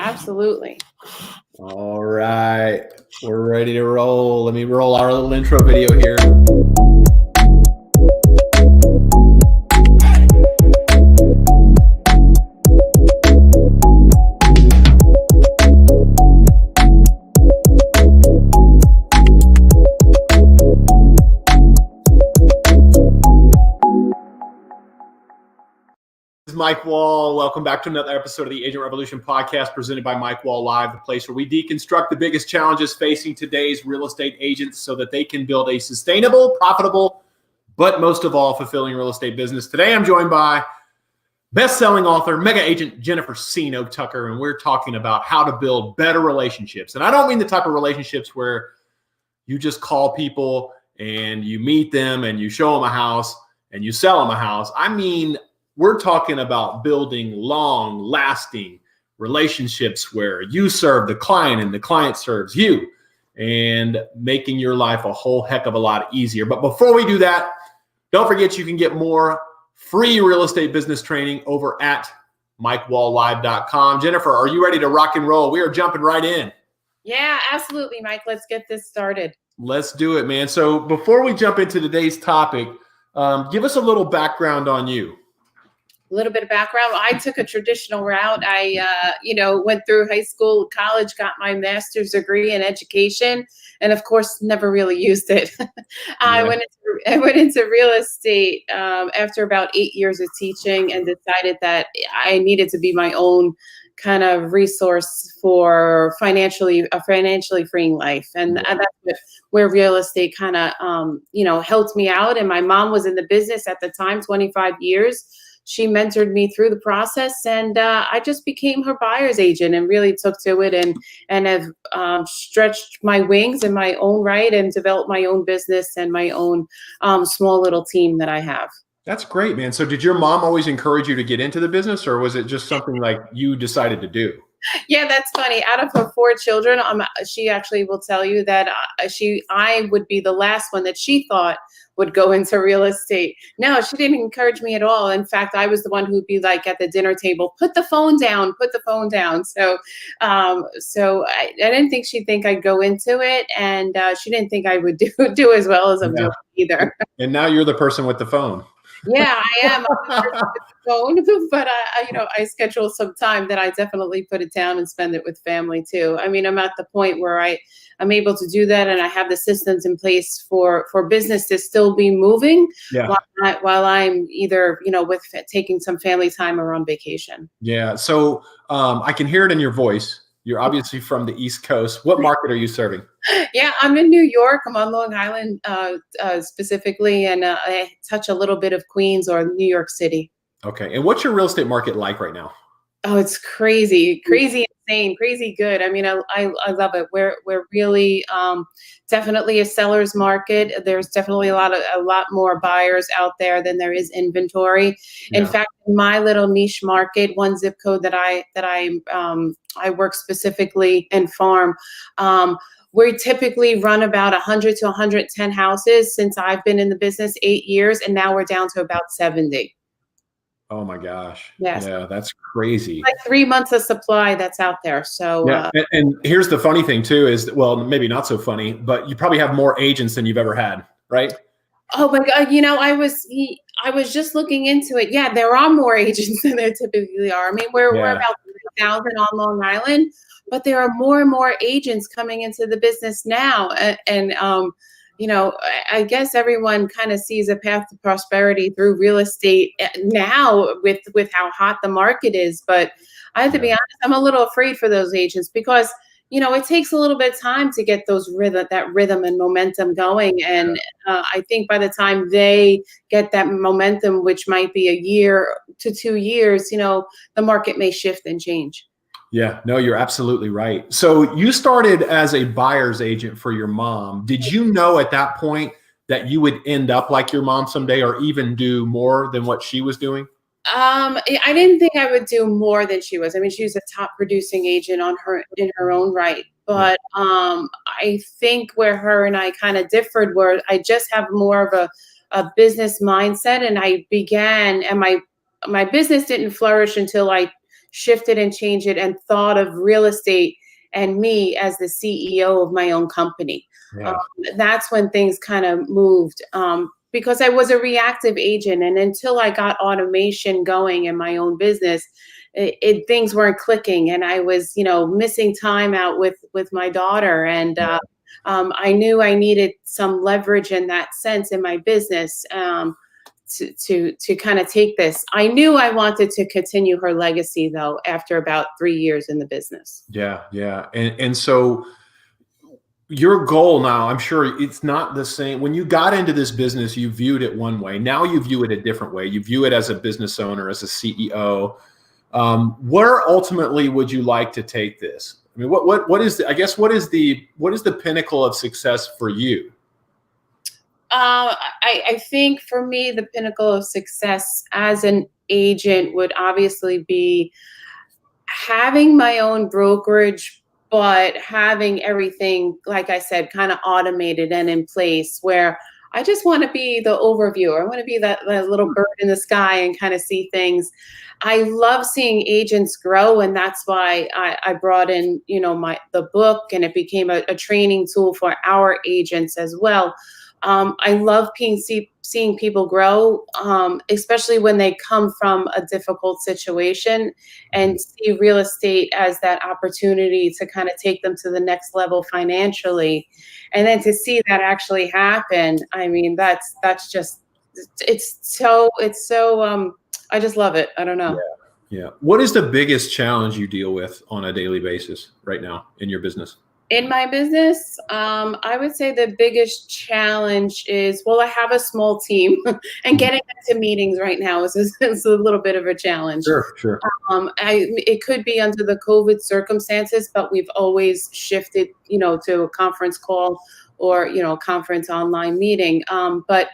Absolutely. All right, we're ready to roll. Let me roll our little intro video here. Mike Wall. Welcome back to another episode of the Agent Revolution podcast presented by Mike Wall Live, the place where we deconstruct the biggest challenges facing today's real estate agents so that they can build a sustainable, profitable, but most of all, fulfilling real estate business. Today, I'm joined by best-selling author, mega agent Jennifer Sino Tucker, and we're talking about how to build better relationships. And I don't mean the type of relationships where you just call people and you meet them and you show them a house and you sell them a house. I mean, we're talking about building long-lasting relationships where you serve the client and the client serves you, and making your life a whole heck of a lot easier. But before we do that, don't forget you can get more free real estate business training over at MikeWallLive.com. Jennifer, are you ready to rock and roll? We are jumping right in. Yeah, absolutely, Mike. Let's get this started. Let's do it, man. So before we jump into today's topic, give us a little background on you. A little bit of background. I took a traditional route. I, went through high school, college, got my master's degree in education, and of course, never really used it. I went into real estate after about 8 years of teaching, and decided that I needed to be my own kind of resource for financially freeing life, and that's where real estate kind of helped me out. And my mom was in the business at the time, 25 years. She mentored me through the process, and I just became her buyer's agent and really took to it and have stretched my wings in my own right and developed my own business and my own small little team that I have. That's great, man. So did your mom always encourage you to get into the business, or was it just something like you decided to do? Yeah, that's funny. Out of her 4 children, she actually will tell you that I would be the last one that she thought would go into real estate. No, she didn't encourage me at all. In fact, I was the one who'd be like at the dinner table, put the phone down. So I didn't think she'd think I'd go into it, and she didn't think I would do as well as I'm doing either. And now you're the person with the phone. Yeah, I am. But I schedule some time that I definitely put it down and spend it with family too. I mean, I'm at the point where I'm able to do that, and I have the systems in place for business to still be moving while I'm either with taking some family time or on vacation. Yeah. So I can hear it in your voice. You're obviously from the East Coast. What market are you serving? Yeah, I'm in New York. I'm on Long Island specifically, and I touch a little bit of Queens or New York City. Okay. And what's your real estate market like right now? Oh, it's crazy, insane, crazy good. I mean, I love it. We're really definitely a seller's market. There's definitely a lot more buyers out there than there is inventory. Yeah. In fact, in my little niche market, one zip code that I work specifically and farm, we typically run about 100 to 110 houses since I've been in the business 8 years, and now we're down to about 70. Oh my gosh. Yes. Yeah, that's crazy. Like 3 months of supply that's out there. So yeah. And here's the funny thing too is, well, maybe not so funny, but you probably have more agents than you've ever had, right? Oh my God. I was just looking into it. Yeah, there are more agents than there typically are. I mean, we're about 3,000 on Long Island, but there are more and more agents coming into the business now. And I guess everyone kind of sees a path to prosperity through real estate now with how hot the market is. But I have to be honest, I'm a little afraid for those agents because, it takes a little bit of time to get that rhythm and momentum going. And I think by the time they get that momentum, which might be a year to 2 years, the market may shift and change. Yeah, no, you're absolutely right. So you started as a buyer's agent for your mom. Did you know at that point that you would end up like your mom someday, or even do more than what she was doing? I didn't think I would do more than she was. I mean, she was a top producing agent in her own right. But I think where her and I kind of differed were I just have more of a business mindset, and I began, and my business didn't flourish until I shifted and changed it and thought of real estate and me as the CEO of my own company. Yeah. That's when things kind of moved, because I was a reactive agent, and until I got automation going in my own business, things weren't clicking, and I was, missing time out with my daughter, and I knew I needed some leverage in that sense in my business. To kind of take this. I knew I wanted to continue her legacy though after about 3 years in the business. Yeah. Yeah. And so your goal now, I'm sure it's not the same. When you got into this business, you viewed it one way. Now you view it a different way. You view it as a business owner, as a CEO. Where ultimately would you like to take this? I mean, what is the, I guess, what is the pinnacle of success for you? I think for me, the pinnacle of success as an agent would obviously be having my own brokerage, but having everything, like I said, kind of automated and in place where I just want to be the overviewer. I want to be that little bird in the sky and kind of see things. I love seeing agents grow, and that's why I brought in, the book, and it became a training tool for our agents as well. I love seeing people grow, especially when they come from a difficult situation and see real estate as that opportunity to kind of take them to the next level financially. And then to see that actually happen, I mean, that's just, it's so, I just love it. I don't know. Yeah. What is the biggest challenge you deal with on a daily basis right now in your business? In my business, I would say the biggest challenge is, well, I have a small team and getting into meetings right now is a little bit of a challenge. Sure. It could be under the COVID circumstances, but we've always shifted, to a conference call or, conference online meeting. But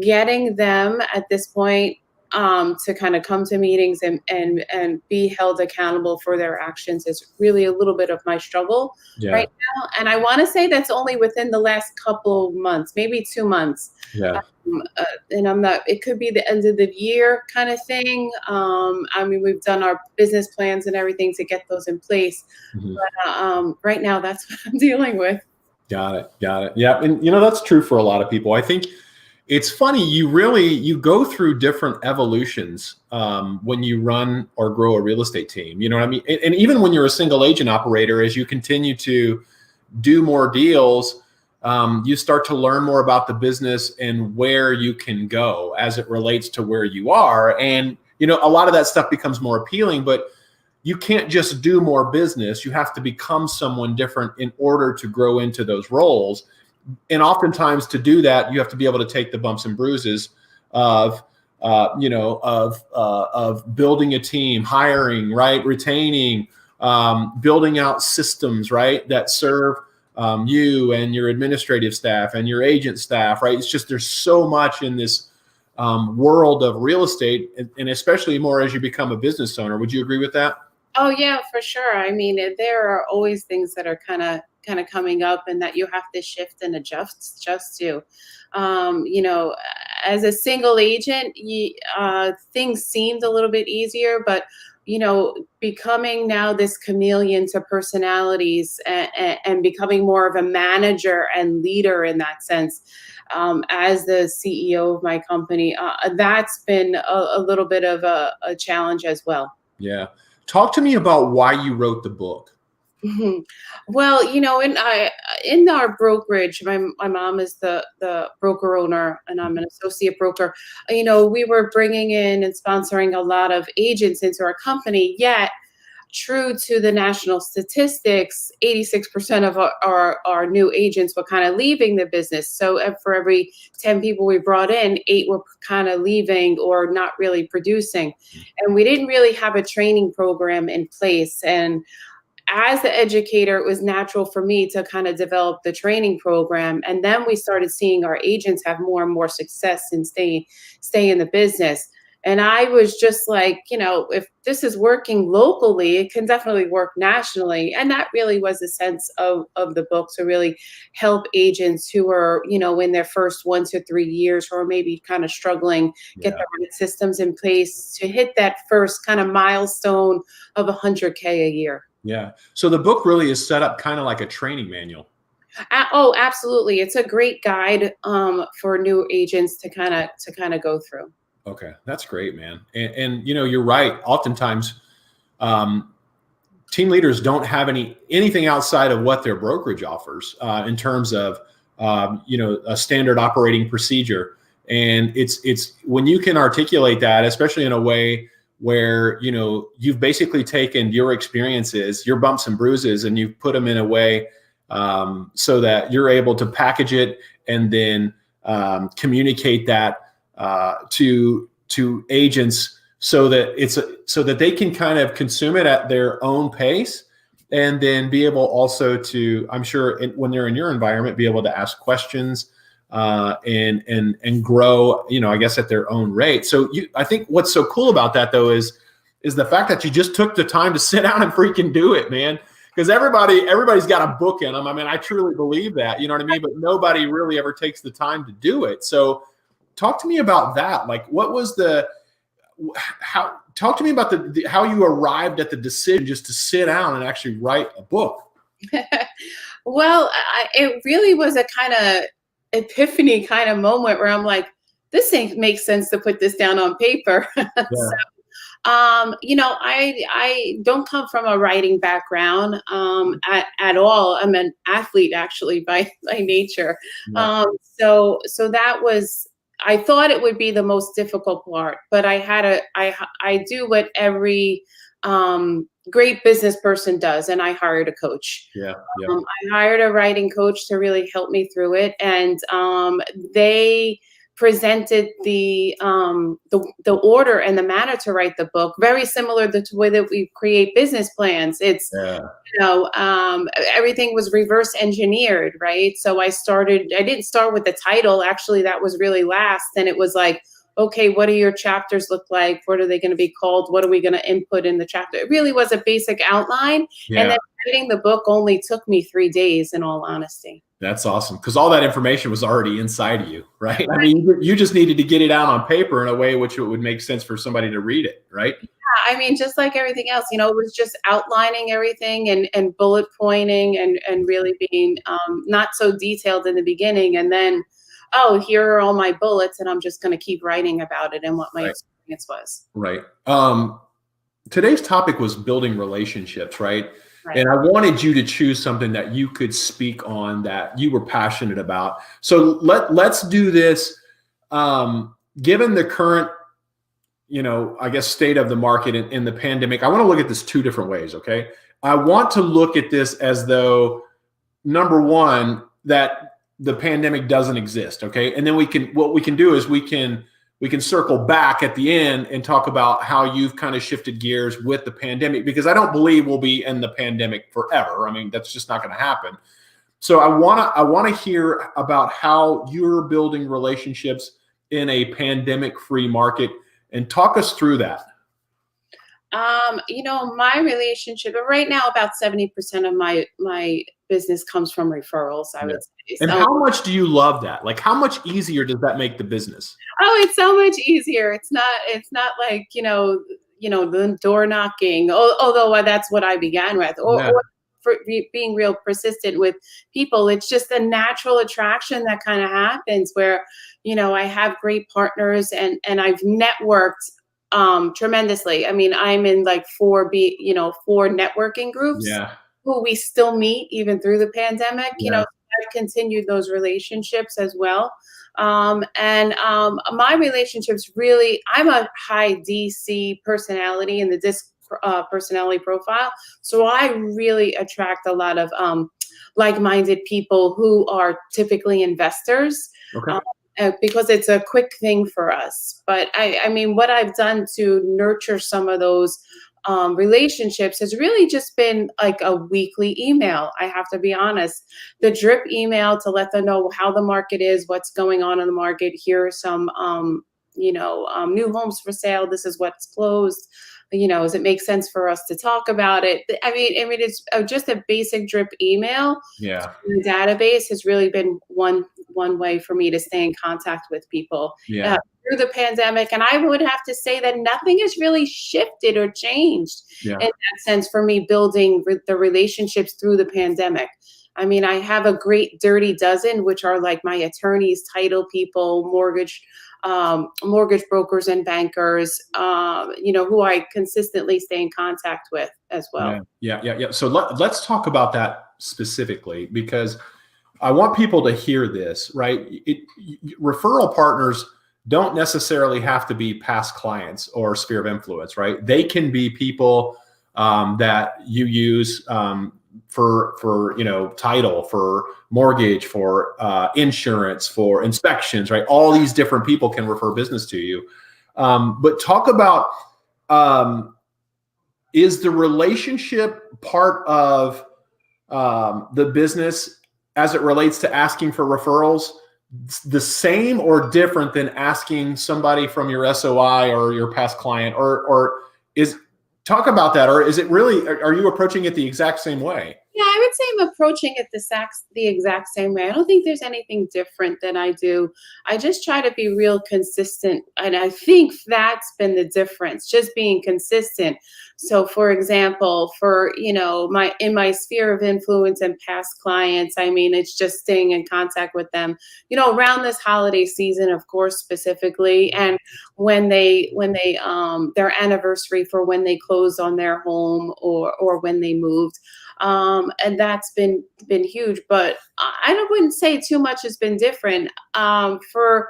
getting them at this point to kind of come to meetings and be held accountable for their actions is really a little bit of my struggle right now. And I want to say that's only within the last couple of months, maybe 2 months. Yeah. And it could be the end of the year kind of thing. I mean, we've done our business plans and everything to get those in place. But right now, that's what I'm dealing with. Got it. Yeah. And, that's true for a lot of people. I think it's funny, you go through different evolutions when you run or grow a real estate team. You know what I mean? And even when you're a single agent operator, as you continue to do more deals, you start to learn more about the business and where you can go as it relates to where you are. And, a lot of that stuff becomes more appealing, but you can't just do more business. You have to become someone different in order to grow into those roles. And oftentimes to do that, you have to be able to take the bumps and bruises of building a team, hiring, right, retaining, building out systems, right, that serve you and your administrative staff and your agent staff, right? It's just there's so much in this world of real estate, and especially more as you become a business owner. Would you agree with that? Oh yeah, for sure. I mean, there are always things that are kind of coming up and that you have to shift and adjust to. As a single agent, things seemed a little bit easier, but becoming now this chameleon to personalities and becoming more of a manager and leader in that sense, as the CEO of my company, that's been a little bit of a challenge as well. Yeah. Talk to me about why you wrote the book. Well, in our brokerage, my mom is the broker owner, and I'm an associate broker. We were bringing in and sponsoring a lot of agents into our company, yet true to the national statistics, 86% of our new agents were kind of leaving the business. So for every 10 people we brought in, 8 were kind of leaving or not really producing. And we didn't really have a training program in place. And as the educator, it was natural for me to kind of develop the training program. And then we started seeing our agents have more and more success and stay in the business. And I was just like, if this is working locally, it can definitely work nationally. And that really was the sense of the book, to really help agents who are, in their first 1 to 3 years, or maybe kind of struggling, get Yeah. the right systems in place to hit that first kind of milestone of 100K a year. Yeah. So the book really is set up kind of like a training manual. Oh, absolutely. It's a great guide for new agents to kind of go through. Okay. That's great, man. And you're right. Oftentimes, um, team leaders don't have anything outside of what their brokerage offers in terms of a standard operating procedure. And it's when you can articulate that, especially in a way where you've basically taken your experiences, your bumps and bruises, and you've put them in a way so that you're able to package it and then communicate that to agents, so that they can kind of consume it at their own pace, and then be able also to, I'm sure, when they're in your environment, be able to ask questions and grow, I guess, at their own rate. So I think what's so cool about that, though, is the fact that you just took the time to sit down and freaking do it, man. Because everybody's got a book in them. I mean, I truly believe that, you know what I mean? But nobody really ever takes the time to do it. So talk to me about that. Like, what was talk to me about how you arrived at the decision just to sit down and actually write a book. Well, it really was a kind of epiphany kind of moment where I'm like, this thing makes sense to put this down on paper. Yeah. I don't come from a writing background at all. I'm an athlete, actually, by nature. Yeah. So that was, I thought it would be the most difficult part, but I do what every great business person does, and I hired a coach. Yeah. Yeah. I hired a writing coach to really help me through it, and they presented the order and the manner to write the book very similar to the way that we create business plans. It's Yeah. Everything was reverse engineered, right? So I didn't start with the title. Actually, that was really last. And it was like, okay, what do your chapters look like? What are they going to be called? What are we going to input in the chapter? It really was a basic outline. Yeah. And then writing the book only took me 3 days, in all honesty. That's awesome, because all that information was already inside of you, right? I mean, you just needed to get it out on paper in a way which it would make sense for somebody to read it, right? I mean, just like everything else, it was just outlining everything and bullet pointing and really being not so detailed in the beginning. And then, oh, here are all my bullets, and I'm just going to keep writing about it and what my experience was. Right. Today's topic was building relationships, right? Right. And I wanted you to choose something that you could speak on, that you were passionate about. So let's do this. Given the current, I guess, state of the market in the pandemic, I want to look at this 2 different ways. Okay. I want to look at this as though, number one, that the pandemic doesn't exist. Okay. And then what we can do is we can circle back at the end and talk about how you've kind of shifted gears with the pandemic, because I don't believe we'll be in the pandemic forever. I mean, that's just not going to happen. So I want to hear about how you're building relationships in a pandemic-free market, and talk us through that. My relationship right now, about 70% of my business comes from referrals, I would say. And how much do you love that? Like, how much easier does that make the business? Oh, it's so much easier. It's not like, the door knocking, although that's what I began with, or for being real persistent with people. It's just a natural attraction that kind of happens where, I have great partners and I've networked tremendously. I mean, I'm in like 4 networking groups who we still meet even through the pandemic. I've continued those relationships as well. My relationships really, I'm a high DC personality in the DISC personality profile. So I really attract a lot of like-minded people who are typically investors. Okay. Because it's a quick thing for us. But I mean, what I've done to nurture some of those relationships has really just been like a weekly email. I have to be honest, the drip email to let them know how the market is, what's going on in the market. Here are some new homes for sale. This is what's closed. Does it make sense for us to talk about it? I mean, it's just a basic drip email. Yeah. The database has really been one way for me to stay in contact with people Yeah. through the pandemic. And I would have to say that nothing has really shifted or changed Yeah. in that sense for me building the relationships through the pandemic. I mean, I have a great dirty dozen, which are like my attorneys, title people, mortgage brokers and bankers, who I consistently stay in contact with as well. Yeah. So let's talk about that specifically, because I want people to hear this, right? Referral partners don't necessarily have to be past clients or sphere of influence, right? They can be people that you use for title, for mortgage, for insurance, for inspections, right? All these different people can refer business to you. But talk about, is the relationship part of the business as it relates to asking for referrals the same or different than asking somebody from your SOI or your past client, or talk about that? Or is it really, are you approaching it the exact same way? Yeah, I would say I'm approaching it the exact same way. I don't think there's anything different than I do. I just try to be real consistent. And I think that's been the difference, just being consistent. So for example, in my sphere of influence and past clients, I mean, it's just staying in contact with them, around this holiday season, of course, specifically. And when their anniversary for when they closed on their home or when they moved. And that's been huge, but I wouldn't say too much has been different. For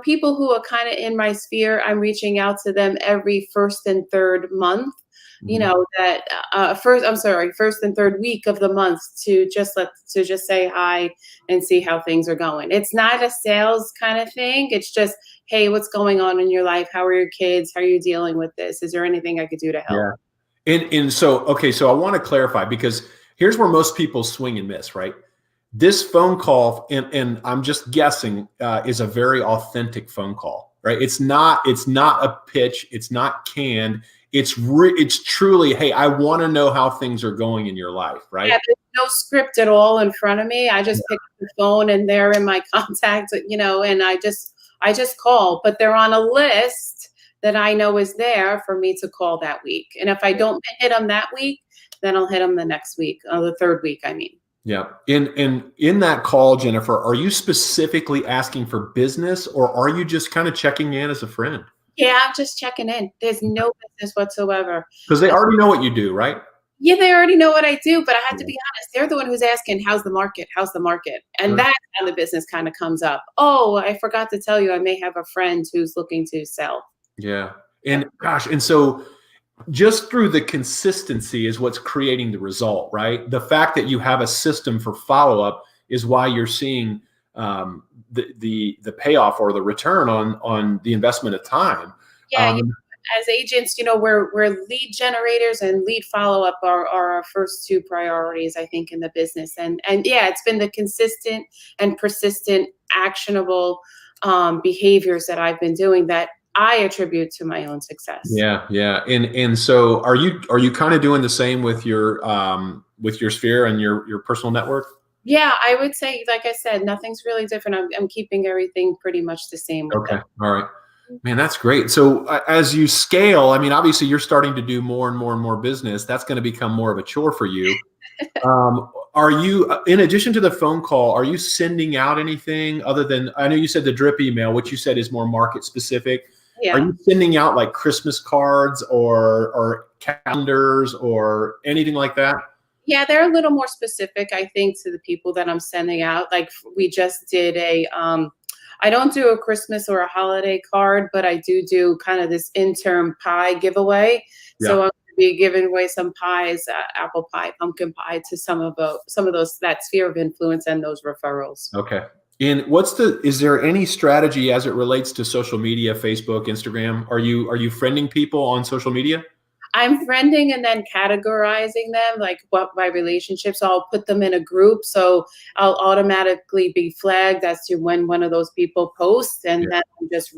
people who are kind of in my sphere, I'm reaching out to them every first and third month. First and third week of the month to just say hi and see how things are going. It's not a sales kind of thing. It's just, hey, what's going on in your life? How are your kids? How are you dealing with this? Is there anything I could do to help? Yeah. So I want to clarify, because here's where most people swing and miss, right? This phone call, and I'm just guessing, is a very authentic phone call, right? It's not a pitch. It's not canned. It's truly, hey, I want to know how things are going in your life, right? Yeah, there's no script at all in front of me. I just pick up the phone and they're in my contact, and I just call, but they're on a list that I know is there for me to call that week. And if I don't hit them that week, then I'll hit them the next week, or the third week, I mean. Yeah. In that call, Jennifer, are you specifically asking for business, or are you just kind of checking in as a friend? Yeah, I'm just checking in. There's no business whatsoever. Because they already know what you do, right? Yeah, they already know what I do, but I have to be honest. They're the one who's asking, how's the market? How's the market? And that's how the business kind of comes up. Oh, I forgot to tell you, I may have a friend who's looking to sell. Yeah. And gosh, and so just through the consistency is what's creating the result, right? The fact that you have a system for follow-up is why you're seeing the payoff or the return on the investment of time. Yeah. As agents, we're lead generators, and lead follow-up are our first two priorities, I think, in the business. And yeah, it's been the consistent and persistent actionable behaviors that I've been doing that I attribute to my own success. Yeah. And so are you kind of doing the same with your sphere and your personal network? Yeah, I would say, like I said, nothing's really different. I'm keeping everything pretty much the same with Okay. them. All right. Man, that's great. So as you scale, I mean, obviously you're starting to do more and more and more business. That's going to become more of a chore for you. Are you, in addition to the phone call, are you sending out anything other than, I know you said the drip email, which you said is more market specific. Yeah. Are you sending out like Christmas cards or calendars or anything like that? Yeah, they're a little more specific, I think, to the people that I'm sending out. Like we just did I don't do a Christmas or a holiday card, but I do kind of this interim pie giveaway. Yeah. So I'm going to be giving away some pies, apple pie, pumpkin pie, to some of those, that sphere of influence and those referrals. Okay. And is there any strategy as it relates to social media, Facebook, Instagram? Are you friending people on social media? I'm friending and then categorizing them, like what my relationships. So I'll put them in a group, so I'll automatically be flagged as to when one of those people posts, and Yeah. then I'm just,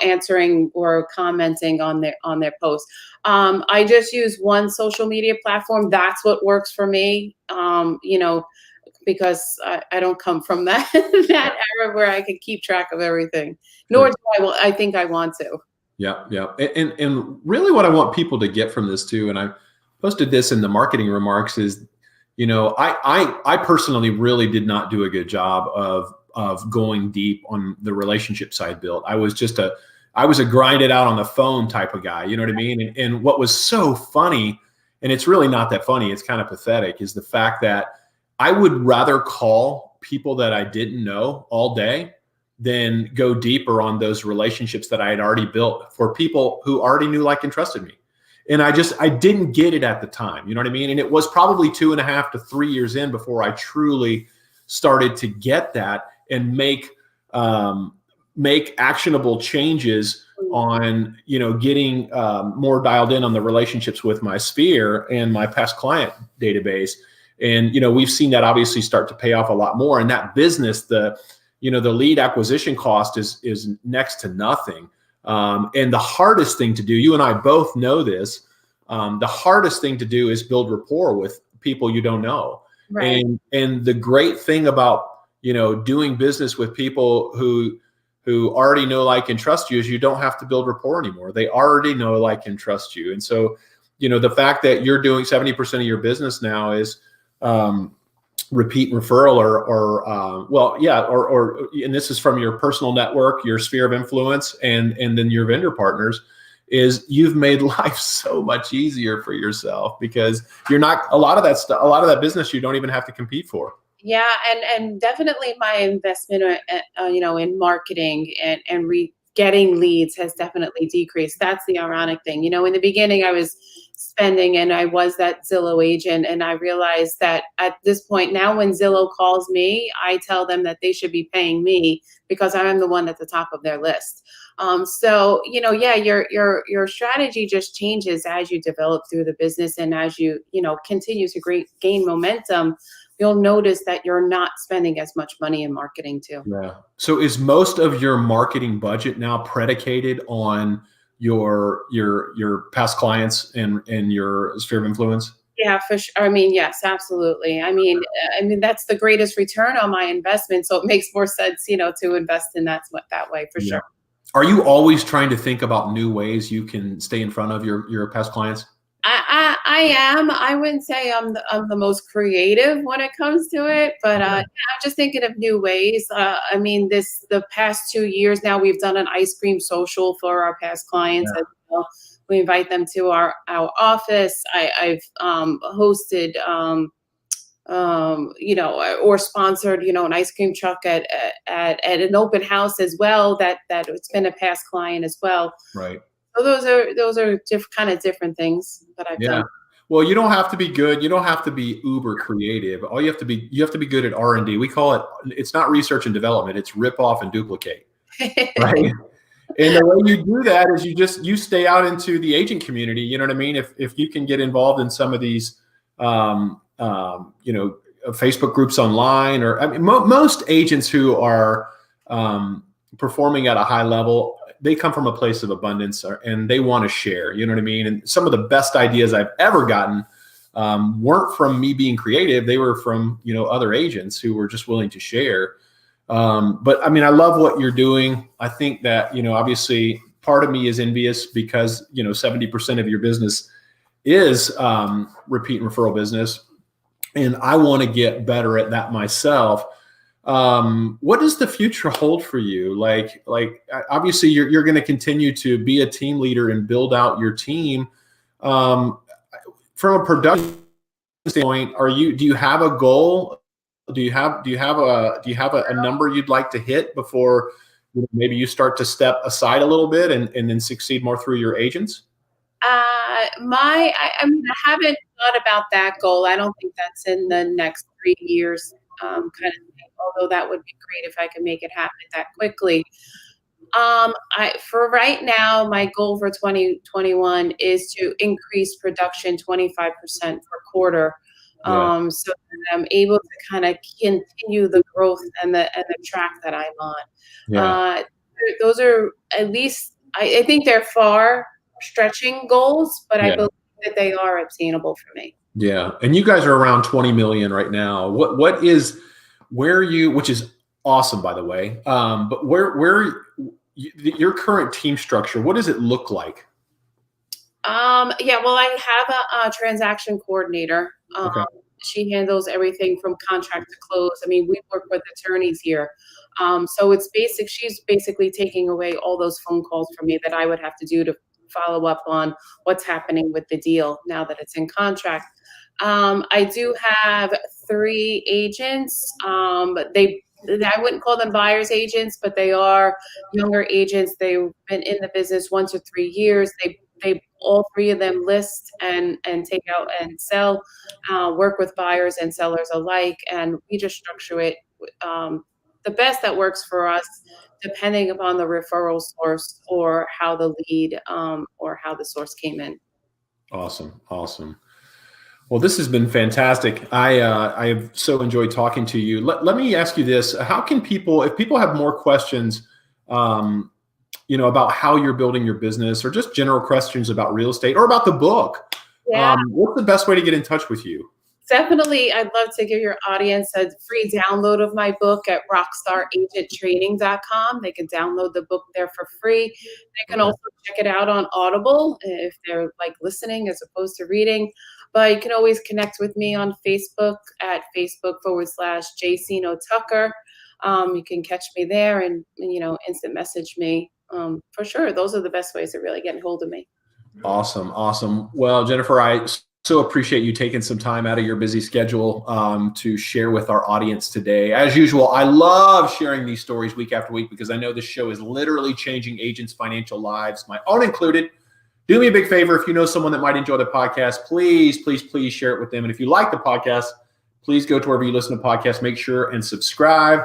answering or commenting on their posts. I just use one social media platform. That's what works for me. Because I don't come from that that era where I can keep track of everything. Nor Sure. do I think I want to. Yeah, yeah. And really what I want people to get from this too, and I posted this in the marketing remarks, is, I personally really did not do a good job of going deep on the relationship side built. I was a grind it out on the phone type of guy, you know what I mean? And what was so funny, and it's really not that funny, it's kind of pathetic, is the fact that I would rather call people that I didn't know all day than go deeper on those relationships that I had already built for people who already knew, like, and trusted me. And I didn't get it at the time. You know what I mean? And it was probably 2.5 to 3 years in before I truly started to get that and make actionable changes on, getting more dialed in on the relationships with my sphere and my past client database. And, we've seen that obviously start to pay off a lot more. And that business, the lead acquisition cost is next to nothing. And the hardest thing to do, you and I both know this, the hardest thing to do is build rapport with people you don't know. Right. And the great thing about, doing business with people who already know, like, and trust you is you don't have to build rapport anymore. They already know, like, and trust you. And so, the fact that you're doing 70% of your business now is repeat referral and this is from your personal network, your sphere of influence, and then your vendor partners, is you've made life so much easier for yourself, because you're not, a lot of that business you don't even have to compete for. Yeah, and definitely my investment, in marketing and getting leads has definitely decreased. That's the ironic thing. In the beginning, I was spending, and I was that Zillow agent, and I realized that at this point now, when Zillow calls me, I tell them that they should be paying me because I'm the one at the top of their list. So yeah, your strategy just changes as you develop through the business, and as you continue to gain momentum. You'll notice that you're not spending as much money in marketing too. Yeah. So is most of your marketing budget now predicated on your past clients and your sphere of influence? Yeah, for sure. I mean, yes, absolutely. I mean, that's the greatest return on my investment. So it makes more sense, to invest in that way for Yeah. sure. Are you always trying to think about new ways you can stay in front of your past clients? I am. I wouldn't say I'm the most creative when it comes to it, but yeah, I'm just thinking of new ways. I mean, the past 2 years now, we've done an ice cream social for our past clients as well. We invite them to our office. I've hosted or sponsored, an ice cream truck at an open house as well. That it's been a past client as well. Right. So those are kind of different things that I've Yeah. done. Well, you don't have to be good. You don't have to be uber creative. All you have to be good at R&D. We call it, it's not research and development. It's rip off and duplicate. Right. And the way you do that is you stay out into the agent community. You know what I mean? If you can get involved in some of these, Facebook groups online, or I mean, most agents who are performing at a high level, they come from a place of abundance, and they want to share. You know what I mean? And some of the best ideas I've ever gotten weren't from me being creative. They were from other agents who were just willing to share. But I mean, I love what you're doing. I think that obviously part of me is envious because 70% of your business is repeat and referral business, and I want to get better at that myself. What does the future hold for you? Like obviously you're going to continue to be a team leader and build out your team. From a production standpoint, do you have a goal? Do you have a number you'd like to hit before maybe you start to step aside a little bit and then succeed more through your agents? I mean, I haven't thought about that goal. I don't think that's in the next 3 years, kind of thing. Although that would be great if I could make it happen that quickly. For right now, my goal for 2021 is to increase production 25% per quarter, Yeah. so that I'm able to kind of continue the growth and the track that I'm on. Yeah. Uh, those are at least I think they're far stretching goals, but I Yeah. believe that they are obtainable for me. Yeah. And you guys are around 20 million right now. What is where you, which is awesome, by the way. But your current team structure, what does it look like? Yeah, well, I have a transaction coordinator. Okay. She handles everything from contract to close. I mean, we work with attorneys here. So she's basically taking away all those phone calls from me that I would have to do to follow up on what's happening with the deal now that it's in contract. I do have 3 agents. I wouldn't call them buyer's agents, but they are younger agents. They've been in the business 1 to 3 years. They all 3 of them list and take out and sell, work with buyers and sellers alike, and we just structure it the best that works for us, depending upon the referral source or how the lead or how the source came in. Awesome. Awesome. Well, this has been fantastic. I have so enjoyed talking to you. Let me ask you this: how can people, if people have more questions, about how you're building your business, or just general questions about real estate or about the book, Yeah. what's the best way to get in touch with you? Definitely, I'd love to give your audience a free download of my book at rockstaragenttraining.com. They can download the book there for free. They can Okay. also check it out on Audible if they're like listening as opposed to reading. But you can always connect with me on Facebook at Facebook.com/JCino Tucker. You can catch me there and instant message me. For sure, those are the best ways to really get a hold of me. Awesome. Awesome. Well, Jennifer, I so appreciate you taking some time out of your busy schedule to share with our audience today. As usual, I love sharing these stories week after week because I know this show is literally changing agents' financial lives, my own included. Do me a big favor. If you know someone that might enjoy the podcast, please, please, please share it with them. And if you like the podcast, please go to wherever you listen to podcasts, make sure and subscribe.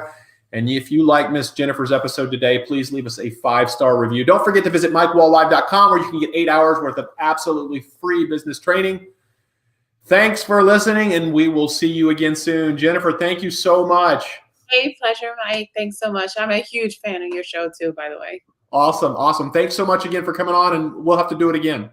And if you like Miss Jennifer's episode today, please leave us a 5-star review. Don't forget to visit MikeWallLive.com where you can get 8 hours worth of absolutely free business training. Thanks for listening, and we will see you again soon. Jennifer, thank you so much. Hey, pleasure, Mike. Thanks so much. I'm a huge fan of your show too, by the way. Awesome. Awesome. Thanks so much again for coming on, and we'll have to do it again.